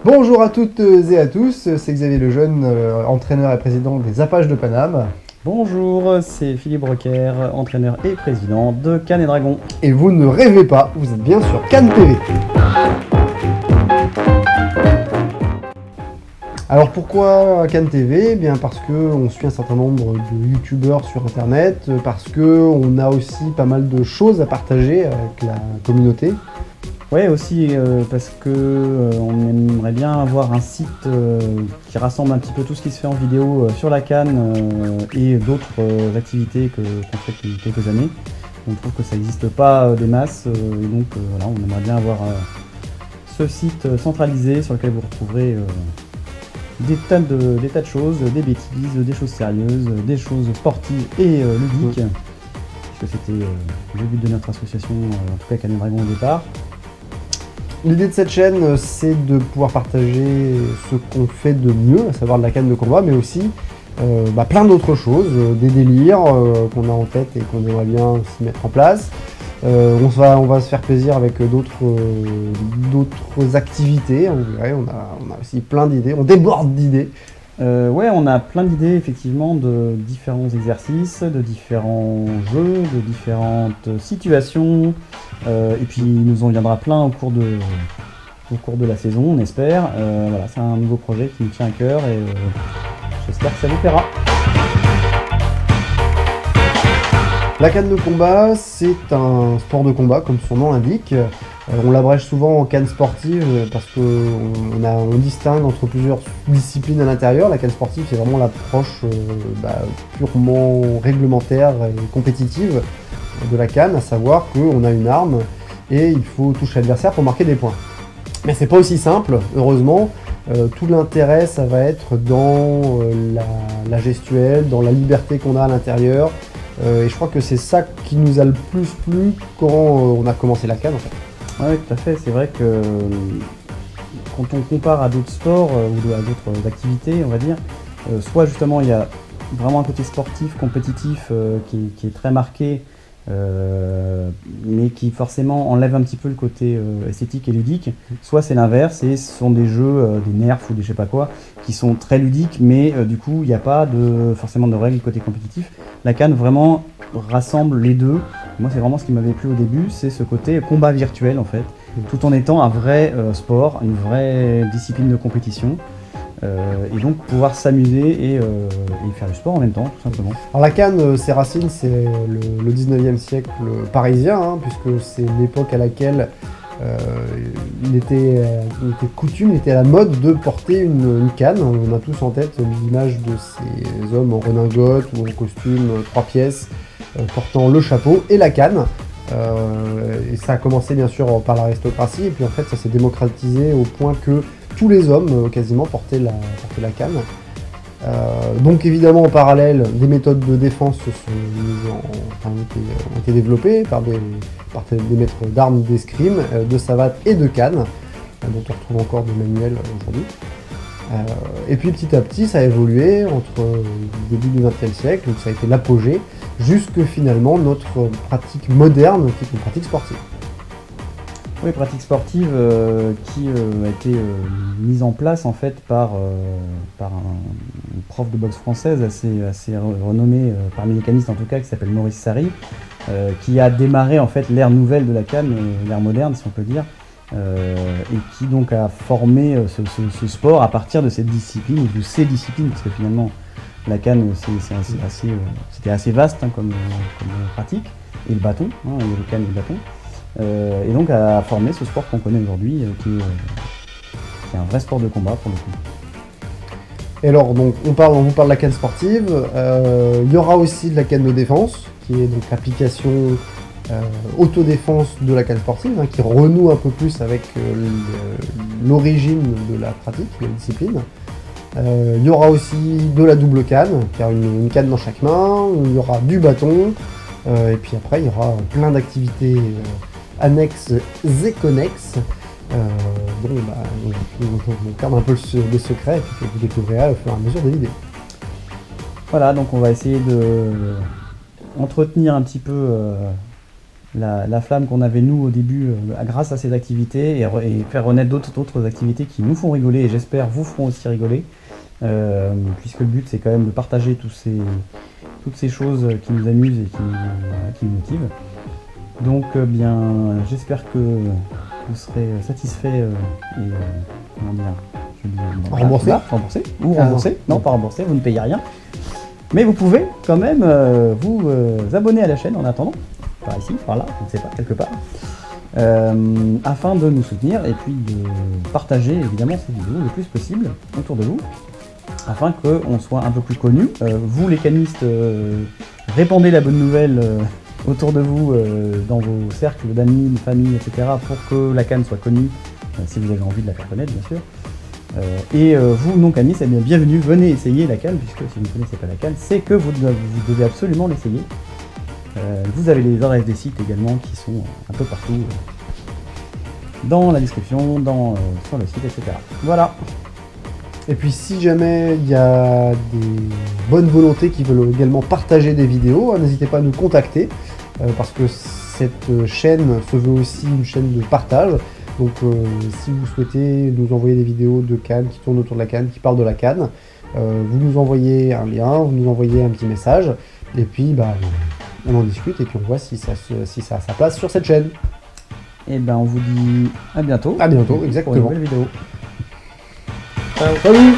Bonjour à toutes et à tous, c'est Xavier Lejeune, entraîneur et président des Apaches de Paname. Bonjour, c'est Philippe Brocker, entraîneur et président de Cannes et Dragons. Et vous ne rêvez pas, vous êtes bien sur Cannes TV. Alors pourquoi Cannes TV? Bien parce qu'on suit un certain nombre de youtubeurs sur internet, parce qu'on a aussi pas mal de choses à partager avec la communauté. Ouais, aussi parce que on aimerait bien avoir un site qui rassemble un petit peu tout ce qui se fait en vidéo sur la Cannes et d'autres activités qu'on fait depuis quelques années. On trouve que ça n'existe pas des masses et donc voilà, on aimerait bien avoir ce site centralisé sur lequel vous retrouverez des tas de choses, des bêtises, des choses sérieuses, des choses sportives et ludiques. Puisque c'était le but de notre association, en tout cas Cannes et Dragons au départ. L'idée de cette chaîne, c'est de pouvoir partager ce qu'on fait de mieux, à savoir de la canne de combat, mais aussi plein d'autres choses, des délires qu'on a en tête et qu'on aimerait bien aussi mettre en place. On va se faire plaisir avec d'autres activités, vous verrez, on a aussi plein d'idées, on déborde d'idées. Ouais, on a plein d'idées effectivement de différents exercices, de différents jeux, de différentes situations. Et puis il nous en viendra plein au cours de la saison, on espère. Voilà, c'est un nouveau projet qui nous tient à cœur et j'espère que ça vous plaira. La canne de combat, c'est un sport de combat, comme son nom l'indique. On l'abrège souvent en canne sportive parce qu'on distingue entre plusieurs disciplines à l'intérieur. La canne sportive, c'est vraiment l'approche purement réglementaire et compétitive de la canne, à savoir qu'on a une arme et il faut toucher l'adversaire pour marquer des points. Mais c'est pas aussi simple, heureusement. Tout l'intérêt, ça va être dans la gestuelle, dans la liberté qu'on a à l'intérieur. Et je crois que c'est ça qui nous a le plus plu quand on a commencé la canne en fait. Oui, tout à fait. C'est vrai que quand on compare à d'autres sports ou à d'autres activités, on va dire, soit justement il y a vraiment un côté sportif, compétitif qui est très marqué, mais qui forcément enlève un petit peu le côté esthétique et ludique. Soit c'est l'inverse et ce sont des jeux, des nerfs ou des je sais pas quoi, qui sont très ludiques, mais du coup il n'y a pas forcément de règles côté compétitif. La canne vraiment rassemble les deux. Moi c'est vraiment ce qui m'avait plu au début, c'est ce côté combat virtuel en fait, tout en étant un vrai sport, une vraie discipline de compétition. Et donc pouvoir s'amuser et faire du sport en même temps, tout simplement. Alors la canne, ses racines, c'est le 19e siècle parisien, puisque c'est l'époque à laquelle il était coutume, il était à la mode de porter une canne. On a tous en tête l'image de ces hommes en redingote ou en costume 3 pièces, portant le chapeau et la canne. Et ça a commencé bien sûr par l'aristocratie, et puis en fait ça s'est démocratisé au point que tous les hommes quasiment portaient la canne. Donc évidemment en parallèle, des méthodes de défense ont été développées par des maîtres d'armes d'escrime, de savate et de canne, dont on retrouve encore des manuels aujourd'hui. Et puis petit à petit ça a évolué entre le début du XXe siècle, où ça a été l'apogée, jusque finalement notre pratique moderne qui est une pratique sportive. Oui, pratique sportive qui a été mise en place en fait par une prof de boxe française assez renommée parmi les canistes en tout cas, qui s'appelle Maurice Sarri, qui a démarré en fait l'ère nouvelle de la canne, l'ère moderne si on peut dire, et qui donc a formé ce sport à partir de cette discipline, ou de ces disciplines, parce que finalement la canne c'était assez vaste comme pratique, et le bâton, il y a le canne et le bâton. Et donc a formé ce sport qu'on connaît aujourd'hui, qui est un vrai sport de combat pour le coup. Et alors donc on vous parle de la canne sportive, il y aura aussi de la canne de défense, qui est donc l'application autodéfense de la canne sportive, qui renoue un peu plus avec l'origine de la pratique, de la discipline. Il y aura aussi de la double canne, car une canne dans chaque main, il y aura du bâton, et puis après il y aura plein d'activités annexes et connexes, dont on garde un peu le secret et puis que vous découvrirez au fur et à mesure des vidéos. Voilà, donc on va essayer de entretenir un petit peu la flamme qu'on avait nous au début grâce à ces activités et faire renaître d'autres activités qui nous font rigoler et j'espère vous feront aussi rigoler. Puisque le but c'est quand même de partager toutes ces choses qui nous amusent et qui nous motivent. Donc bien j'espère que vous serez satisfait et comment dire, remboursé ou remboursé. Non, pas remboursé, vous ne payez rien. Mais vous pouvez quand même vous abonner à la chaîne en attendant, par ici, par là, je ne sais pas, quelque part, afin de nous soutenir et puis de partager évidemment ces vidéos le plus possible autour de vous, afin qu'on soit un peu plus connus. Vous les canistes, répandez la bonne nouvelle autour de vous, dans vos cercles d'amis, de famille, etc., pour que la canne soit connue, si vous avez envie de la faire connaître bien sûr. Et vous non canistes, eh bien, bienvenue, venez essayer la canne, puisque si vous ne connaissez pas la canne, c'est que vous devez absolument l'essayer. Vous avez les adresses des sites également qui sont un peu partout dans la description, sur le site, etc. Voilà. Et puis si jamais il y a des bonnes volontés qui veulent également partager des vidéos, n'hésitez pas à nous contacter, parce que cette chaîne se veut aussi une chaîne de partage. Donc si vous souhaitez nous envoyer des vidéos de cannes qui tournent autour de la canne, qui parlent de la canne, vous nous envoyez un lien, vous nous envoyez un petit message, et puis bah, on en discute et puis on voit si ça a sa place sur cette chaîne. Et ben on vous dit à bientôt. À bientôt, exactement. Pour une nouvelle vidéo. Salut.